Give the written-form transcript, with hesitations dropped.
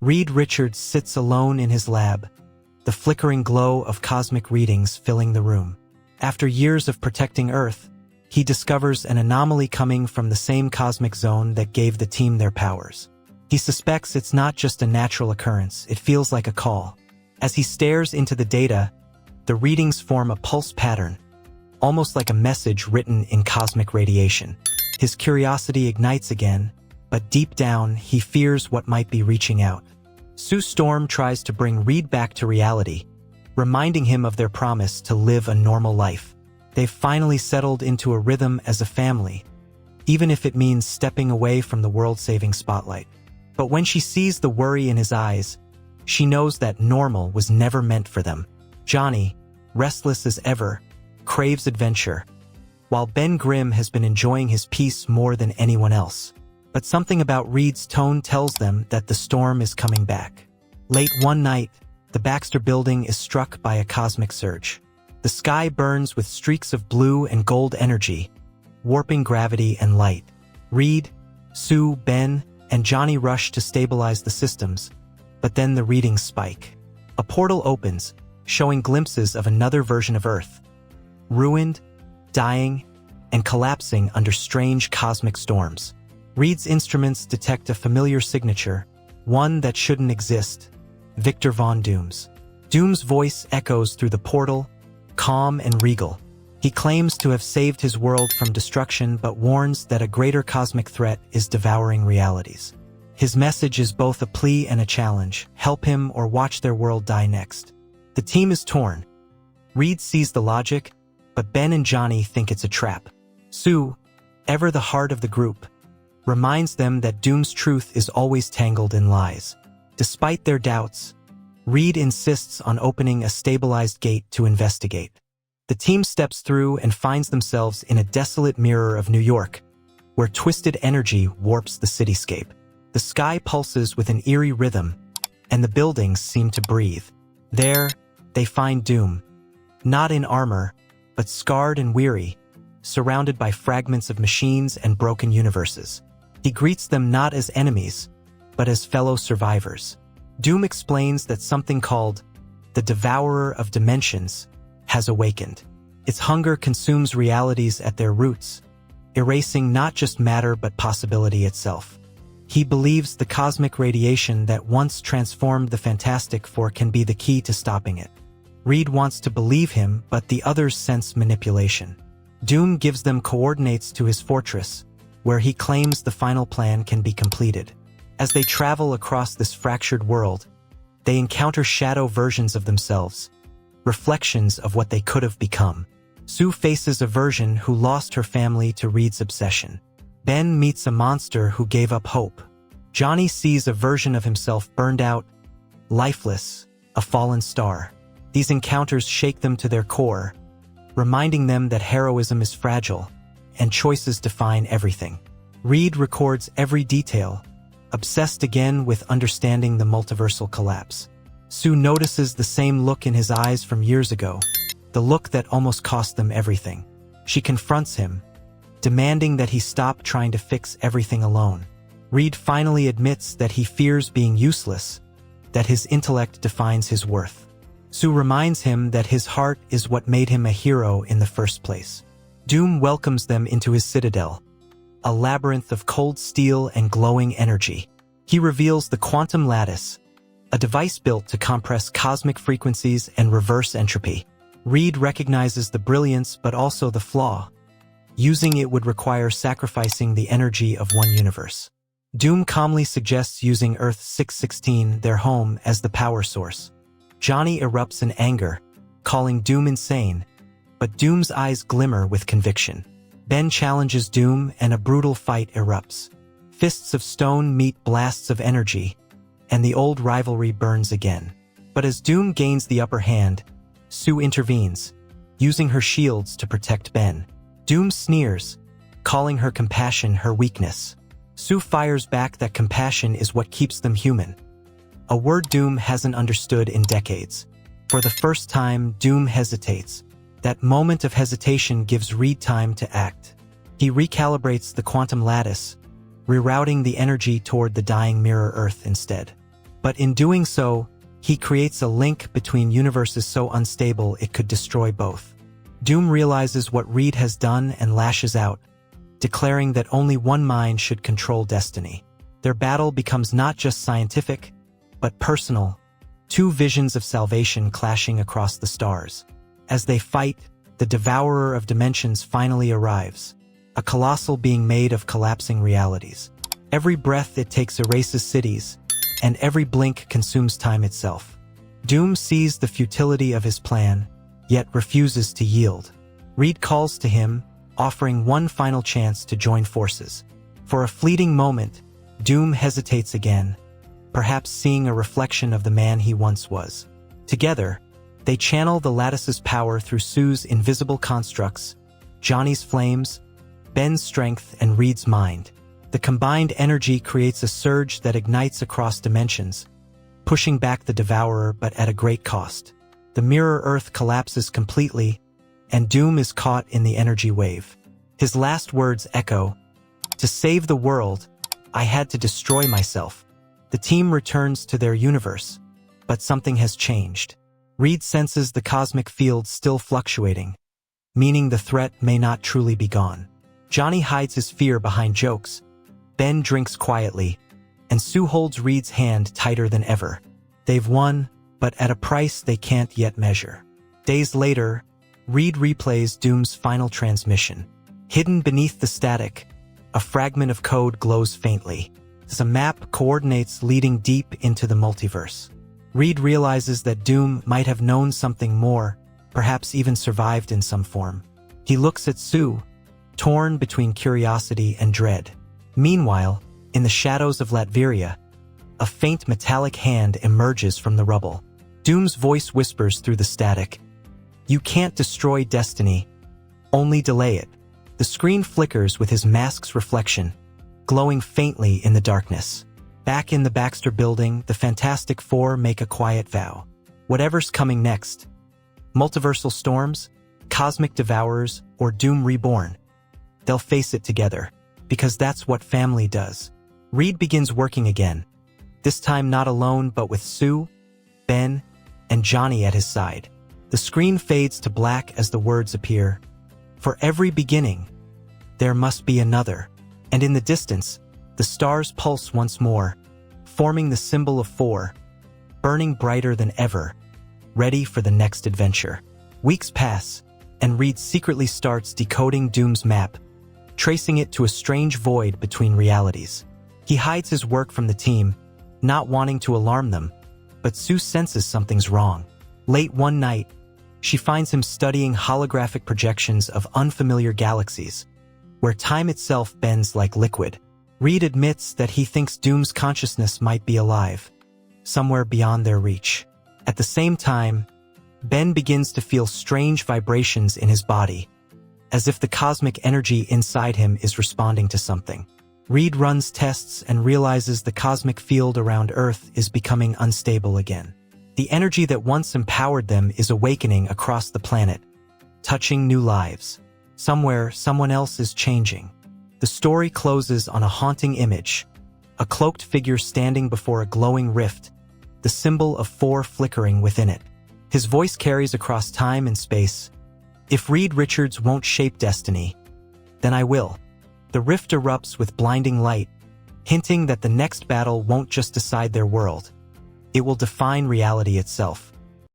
Reed Richards sits alone in his lab, the flickering glow of cosmic readings filling the room. After years of protecting Earth, he discovers an anomaly coming from the same cosmic zone that gave the team their powers. He suspects it's not just a natural occurrence, it feels like a call. As he stares into the data, the readings form a pulse pattern, almost like a message written in cosmic radiation. His curiosity ignites again, but deep down, he fears what might be reaching out. Sue Storm tries to bring Reed back to reality, reminding him of their promise to live a normal life. They've finally settled into a rhythm as a family, even if it means stepping away from the world-saving spotlight. But when she sees the worry in his eyes, she knows that normal was never meant for them. Johnny, restless as ever, craves adventure, while Ben Grimm has been enjoying his peace more than anyone else. But something about Reed's tone tells them that the storm is coming back. Late one night, the Baxter building is struck by a cosmic surge. The sky burns with streaks of blue and gold energy, warping gravity and light. Reed, Sue, Ben, and Johnny rush to stabilize the systems, but then the readings spike. A portal opens, showing glimpses of another version of Earth, ruined, dying, and collapsing under strange cosmic storms. Reed's instruments detect a familiar signature, one that shouldn't exist: Victor Von Doom's. Doom's voice echoes through the portal, calm and regal. He claims to have saved his world from destruction but warns that a greater cosmic threat is devouring realities. His message is both a plea and a challenge: help him or watch their world die next. The team is torn. Reed sees the logic, but Ben and Johnny think it's a trap. Sue, ever the heart of the group, reminds them that Doom's truth is always tangled in lies. Despite their doubts, Reed insists on opening a stabilized gate to investigate. The team steps through and finds themselves in a desolate mirror of New York, where twisted energy warps the cityscape. The sky pulses with an eerie rhythm, and the buildings seem to breathe. There, they find Doom, not in armor, but scarred and weary, surrounded by fragments of machines and broken universes. He greets them not as enemies, but as fellow survivors. Doom explains that something called the Devourer of Dimensions has awakened. Its hunger consumes realities at their roots, erasing not just matter but possibility itself. He believes the cosmic radiation that once transformed the Fantastic Four can be the key to stopping it. Reed wants to believe him, but the others sense manipulation. Doom gives them coordinates to his fortress, where he claims the final plan can be completed. As they travel across this fractured world, they encounter shadow versions of themselves, reflections of what they could have become. Sue faces a version who lost her family to Reed's obsession. Ben meets a monster who gave up hope. Johnny sees a version of himself burned out, lifeless, a fallen star. These encounters shake them to their core, reminding them that heroism is fragile, and choices define everything. Reed records every detail, obsessed again with understanding the multiversal collapse. Sue notices the same look in his eyes from years ago, the look that almost cost them everything. She confronts him, demanding that he stop trying to fix everything alone. Reed finally admits that he fears being useless, that his intellect defines his worth. Sue reminds him that his heart is what made him a hero in the first place. Doom welcomes them into his citadel, a labyrinth of cold steel and glowing energy. He reveals the quantum lattice, a device built to compress cosmic frequencies and reverse entropy. Reed recognizes the brilliance but also the flaw. Using it would require sacrificing the energy of one universe. Doom calmly suggests using Earth 616, their home, as the power source. Johnny erupts in anger, calling Doom insane, but Doom's eyes glimmer with conviction. Ben challenges Doom and a brutal fight erupts. Fists of stone meet blasts of energy, and the old rivalry burns again. But as Doom gains the upper hand, Sue intervenes, using her shields to protect Ben. Doom sneers, calling her compassion her weakness. Sue fires back that compassion is what keeps them human, a word Doom hasn't understood in decades. For the first time, Doom hesitates. That moment of hesitation gives Reed time to act. He recalibrates the quantum lattice, rerouting the energy toward the dying mirror Earth instead. But in doing so, he creates a link between universes so unstable it could destroy both. Doom realizes what Reed has done and lashes out, declaring that only one mind should control destiny. Their battle becomes not just scientific, but personal, two visions of salvation clashing across the stars. As they fight, the Devourer of Dimensions finally arrives, a colossal being made of collapsing realities. Every breath it takes erases cities, and every blink consumes time itself. Doom sees the futility of his plan, yet refuses to yield. Reed calls to him, offering one final chance to join forces. For a fleeting moment, Doom hesitates again, perhaps seeing a reflection of the man he once was. Together, they channel the Lattice's power through Sue's invisible constructs, Johnny's flames, Ben's strength, and Reed's mind. The combined energy creates a surge that ignites across dimensions, pushing back the Devourer but at a great cost. The Mirror Earth collapses completely, and Doom is caught in the energy wave. His last words echo, "To save the world, I had to destroy myself." The team returns to their universe, but something has changed. Reed senses the cosmic field still fluctuating, meaning the threat may not truly be gone. Johnny hides his fear behind jokes, Ben drinks quietly, and Sue holds Reed's hand tighter than ever. They've won, but at a price they can't yet measure. Days later, Reed replays Doom's final transmission. Hidden beneath the static, a fragment of code glows faintly. As a map coordinates leading deep into the multiverse. Reed realizes that Doom might have known something more, perhaps even survived in some form. He looks at Sue, torn between curiosity and dread. Meanwhile, in the shadows of Latveria, a faint metallic hand emerges from the rubble. Doom's voice whispers through the static, "You can't destroy destiny, only delay it." The screen flickers with his mask's reflection, glowing faintly in the darkness. Back in the Baxter building, the Fantastic Four make a quiet vow. Whatever's coming next, multiversal storms, cosmic devourers, or Doom reborn, they'll face it together, because that's what family does. Reed begins working again, this time not alone but with Sue, Ben, and Johnny at his side. The screen fades to black as the words appear. For every beginning, there must be another. And in the distance, the stars pulse once more, forming the symbol of 4, burning brighter than ever, ready for the next adventure. Weeks pass, and Reed secretly starts decoding Doom's map, tracing it to a strange void between realities. He hides his work from the team, not wanting to alarm them, but Sue senses something's wrong. Late one night, she finds him studying holographic projections of unfamiliar galaxies, where time itself bends like liquid. Reed admits that he thinks Doom's consciousness might be alive, somewhere beyond their reach. At the same time, Ben begins to feel strange vibrations in his body, as if the cosmic energy inside him is responding to something. Reed runs tests and realizes the cosmic field around Earth is becoming unstable again. The energy that once empowered them is awakening across the planet, touching new lives. Somewhere, someone else is changing. The story closes on a haunting image, a cloaked figure standing before a glowing rift, the symbol of 4 flickering within it. His voice carries across time and space. "If Reed Richards won't shape destiny, then I will." The rift erupts with blinding light, hinting that the next battle won't just decide their world. It will define reality itself.